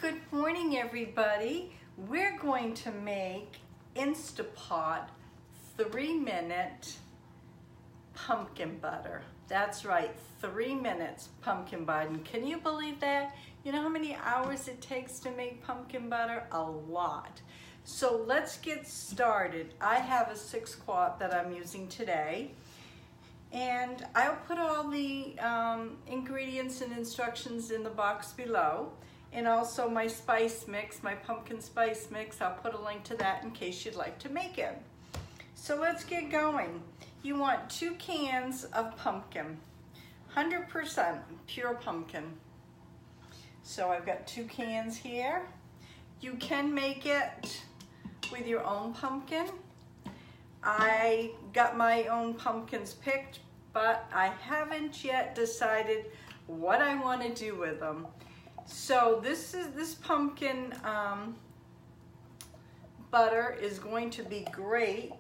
Good morning, everybody. We're going to make Instapot 3-minute pumpkin butter. That's right, 3 minutes pumpkin butter. Can you believe that? You know how many hours it takes to make pumpkin butter? A lot. So let's get started. I have a 6-quart that I'm using today. And I'll put all the ingredients and instructions in the box below. And also my spice mix, my pumpkin spice mix, I'll put a link to that in case you'd like to make it. So let's get going. You want 2 cans of pumpkin, 100% pure pumpkin. So I've got 2 cans here. You can make it with your own pumpkin. I got my own pumpkins picked, but I haven't yet decided what I want to do with them. So this pumpkin butter is going to be great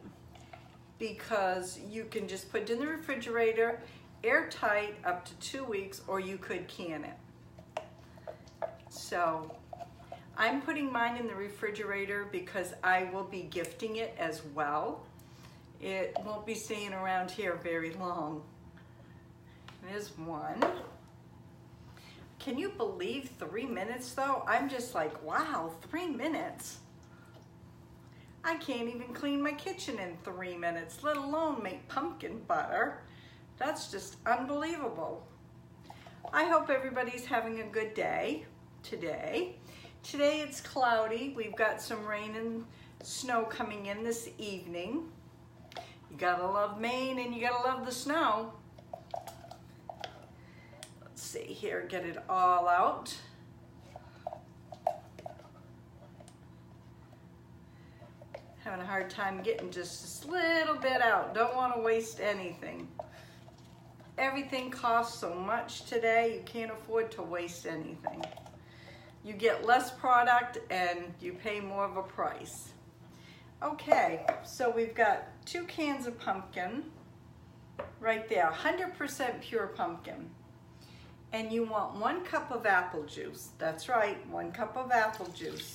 because you can just put it in the refrigerator, airtight up to 2 weeks, or you could can it. So I'm putting mine in the refrigerator because I will be gifting it as well. It won't be staying around here very long. There's one. Can you believe 3 minutes though? I'm just like, wow, 3 minutes. I can't even clean my kitchen in 3 minutes, let alone make pumpkin butter. That's just unbelievable. I hope everybody's having a good day today. Today it's cloudy. We've got some rain and snow coming in this evening. You gotta love Maine and you gotta love the snow. See here, get it all out. Having a hard time getting just a little bit out. Don't want to waste anything. Everything costs so much today, you can't afford to waste anything. You get less product and you pay more of a price. Okay, so we've got 2 cans of pumpkin right there, 100% pure pumpkin. And you want 1 cup of apple juice. That's right, 1 cup of apple juice.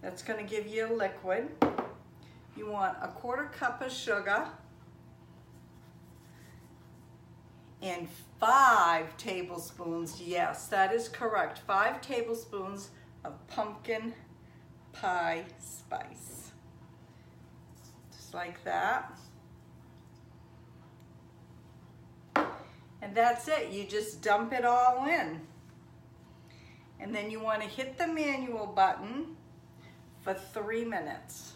That's gonna give you a liquid. You want a 1/4 cup of sugar and 5 tablespoons, yes, that is correct, 5 tablespoons of pumpkin pie spice. Just like that. And that's it, you just dump it all in. And then you want to hit the manual button for 3 minutes.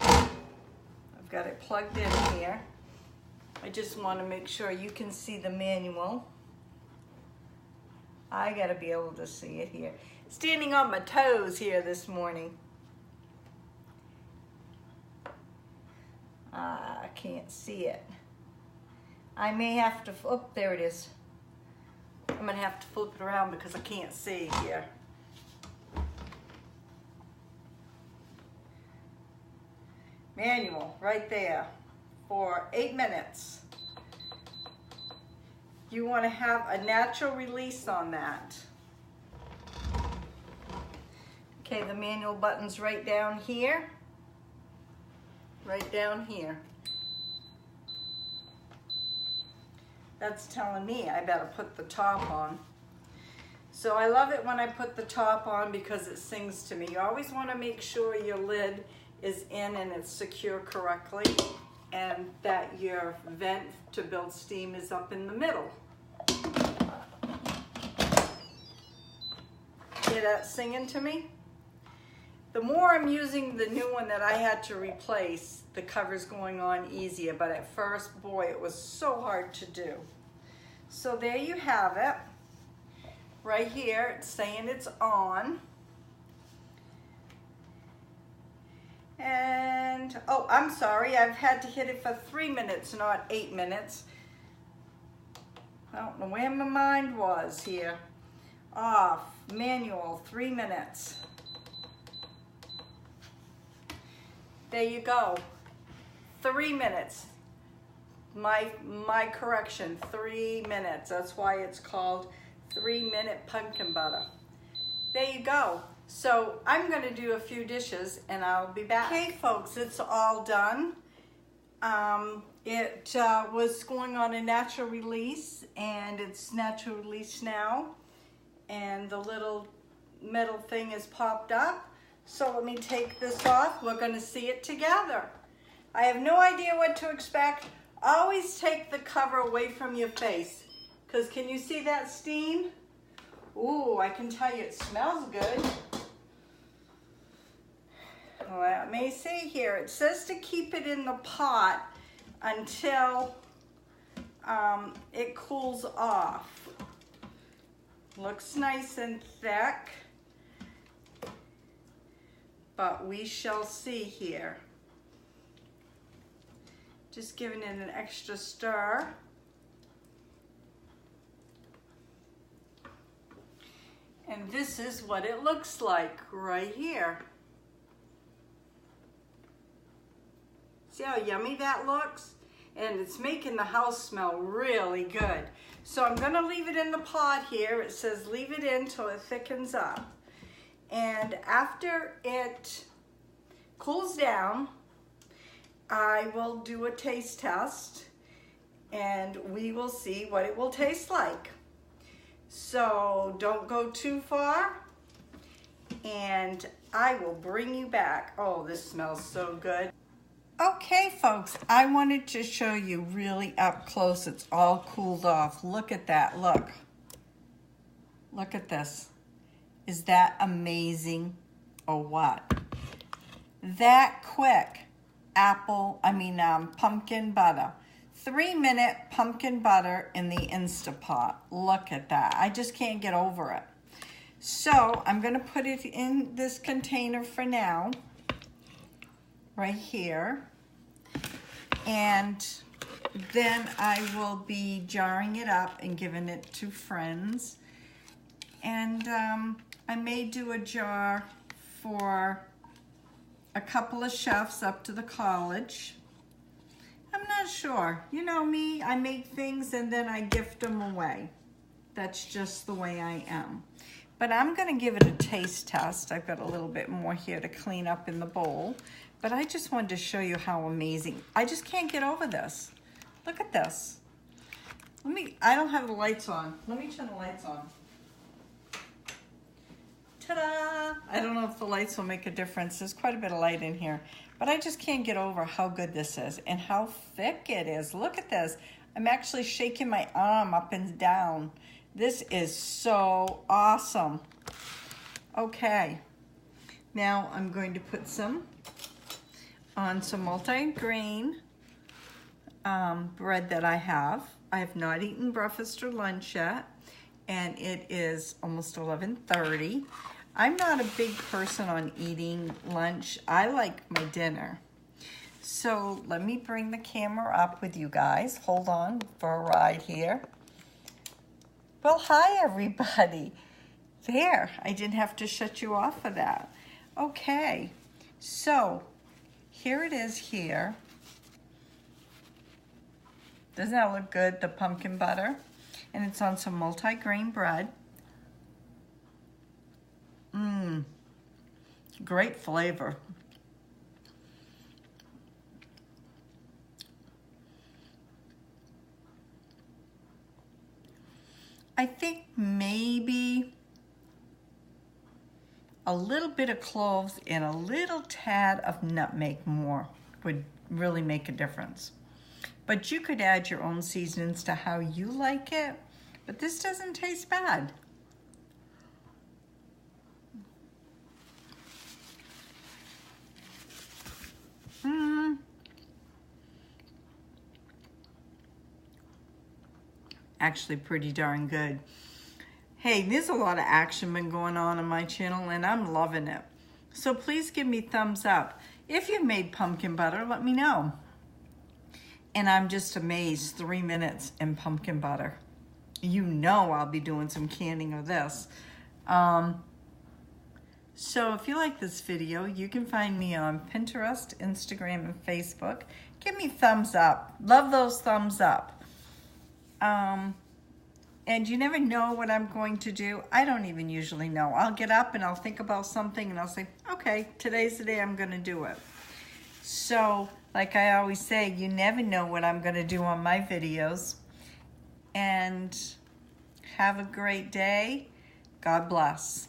I've got it plugged in here. I just want to make sure you can see the manual. I got to be able to see it here. Standing on my toes here this morning. I can't see it. I may have to, oh, there it is. I'm gonna have to flip it around because I can't see here. Manual, right there, for 8 minutes. You wanna have a natural release on that. Okay, the manual button's right down here. Right down here. That's telling me I better put the top on. So I love it when I put the top on because it sings to me. You always want to make sure your lid is in and it's secure correctly and that your vent to build steam is up in the middle. Hear that singing to me? The more I'm using the new one that I had to replace, the cover's going on easier, but at first, boy, it was so hard to do. So there you have it. Right here, it's saying it's on. And, oh, I'm sorry, I've had to hit it for 3 minutes, not 8 minutes. I don't know where my mind was here. Off, manual, 3 minutes. There you go, 3 minutes. My correction, 3 minutes. That's why it's called 3-minute pumpkin butter. there you go. So I'm gonna do a few dishes and I'll be back. Okay folks, it's all done. It was going on a natural release and it's natural release now. And the little metal thing is popped up. So let me take this off. We're gonna see it together. I have no idea what to expect. Always take the cover away from your face. Because can you see that steam? Ooh, I can tell you it smells good. Let me see here. It says to keep it in the pot until it cools off. Looks nice and thick, but we shall see here. Just giving it an extra stir. And this is what it looks like right here. See how yummy that looks? And it's making the house smell really good. So I'm gonna leave it in the pot here. It says leave it in till it thickens up. And after it cools down, I will do a taste test and we will see what it will taste like. So don't go too far and I will bring you back. Oh, this smells so good. Okay folks, I wanted to show you really up close. It's all cooled off. Look at that, look. Look at this. Is that amazing or what? That quick pumpkin butter. 3-minute pumpkin butter in the Instapot. Look at that. I just can't get over it. So I'm gonna put it in this container for now. Right here, and then I will be jarring it up and giving it to friends, and I may do a jar for a couple of chefs up to the college. I'm not sure. You know me, I make things and then I gift them away. That's just the way I am. But I'm gonna give it a taste test. I've got a little bit more here to clean up in the bowl. But I just wanted to show you how amazing. I just can't get over this. Look at this. I don't have the lights on. Let me turn the lights on. Ta-da! I don't know if the lights will make a difference. There's quite a bit of light in here. But I just can't get over how good this is and how thick it is. Look at this. I'm actually shaking my arm up and down. This is so awesome. Okay. Now I'm going to put some on some multi-grain bread that I have. I have not eaten breakfast or lunch yet, and it is almost 11:30. I'm not a big person on eating lunch. I like my dinner. So let me bring the camera up with you guys. Hold on for a ride here. Well, hi everybody. There, I didn't have to shut you off for that. Okay, so here it is here. Doesn't that look good, the pumpkin butter? And it's on some multi-grain bread. Great flavor. I think maybe a little bit of cloves and a little tad of nutmeg more would really make a difference. But you could add your own seasonings to how you like it, but this doesn't taste bad. Actually pretty darn good. Hey, there's a lot of action been going on my channel and I'm loving it. So please give me thumbs up. If you made pumpkin butter, let me know. And I'm just amazed, 3 minutes in pumpkin butter. You know I'll be doing some canning of this. So if you like this video, you can find me on Pinterest, Instagram, and Facebook. Give me thumbs up. Love those thumbs up. And you never know what I'm going to do. I don't even usually know. I'll get up and I'll think about something and I'll say, okay, today's the day I'm gonna do it. So, like I always say, you never know what I'm gonna do on my videos. And have a great day. God bless.